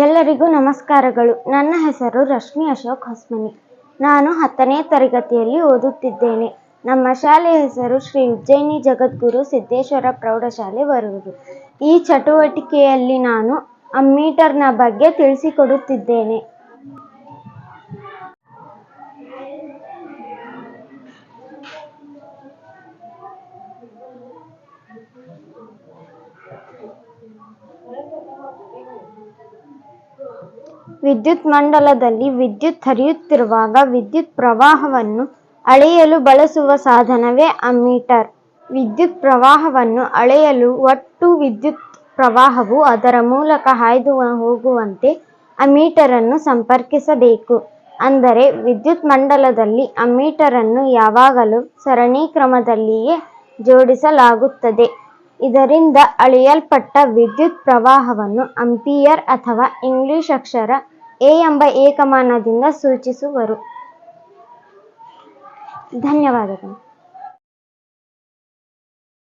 ಎಲ್ಲರಿಗೂ ನಮಸ್ಕಾರಗಳು. ನನ್ನ ಹೆಸರು ರಶ್ಮಿ ಅಶೋಕ್ ಹೊಸ್ಮನಿ. ನಾನು 10ನೇ ತರಗತಿಯಲ್ಲಿ ಓದುತ್ತಿದ್ದೇನೆ. ನಮ್ಮ ಶಾಲೆಯ ಹೆಸರು ಶ್ರೀ ಉಜ್ಜಯಿನಿ ಜಗದ್ಗುರು ಸಿದ್ದೇಶ್ವರ ಪ್ರೌಢಶಾಲೆ ವರೂರು. ಈ ಚಟುವಟಿಕೆಯಲ್ಲಿ ನಾನು ಅಮ್ಮೀಟರ್ನ ಬಗ್ಗೆ ತಿಳಿಸಿಕೊಡುತ್ತಿದ್ದೇನೆ. ವಿದ್ಯುತ್ ಮಂಡಲದಲ್ಲಿ ವಿದ್ಯುತ್ ಹರಿಯುತ್ತಿರುವಾಗ ವಿದ್ಯುತ್ ಪ್ರವಾಹವನ್ನು ಅಳೆಯಲು ಬಳಸುವ ಸಾಧನವೇ ಅಮ್ಮೀಟರ್. ವಿದ್ಯುತ್ ಪ್ರವಾಹವನ್ನು ಅಳೆಯಲು ಒಟ್ಟು ವಿದ್ಯುತ್ ಪ್ರವಾಹವು ಅದರ ಮೂಲಕ ಹಾಯ್ದು ಹೋಗುವಂತೆ ಅಮ್ಮೀಟರನ್ನು ಸಂಪರ್ಕಿಸಬೇಕು. ಅಂದರೆ ವಿದ್ಯುತ್ ಮಂಡಲದಲ್ಲಿ ಅಮ್ಮೀಟರನ್ನು ಯಾವಾಗಲೂ ಸರಣಿ ಕ್ರಮದಲ್ಲಿಯೇ ಜೋಡಿಸಲಾಗುತ್ತದೆ. ಇದರಿಂದ ಅಳೆಯಲ್ಪಟ್ಟ ವಿದ್ಯುತ್ ಪ್ರವಾಹವನ್ನು ಆಂಪಿಯರ್ ಅಥವಾ ಇಂಗ್ಲಿಷ್ ಅಕ್ಷರ ಎ ಎಂಬ ಏಕಮಾನದಿಂದ ಸೂಚಿಸುವರು. ಧನ್ಯವಾದಗಳು.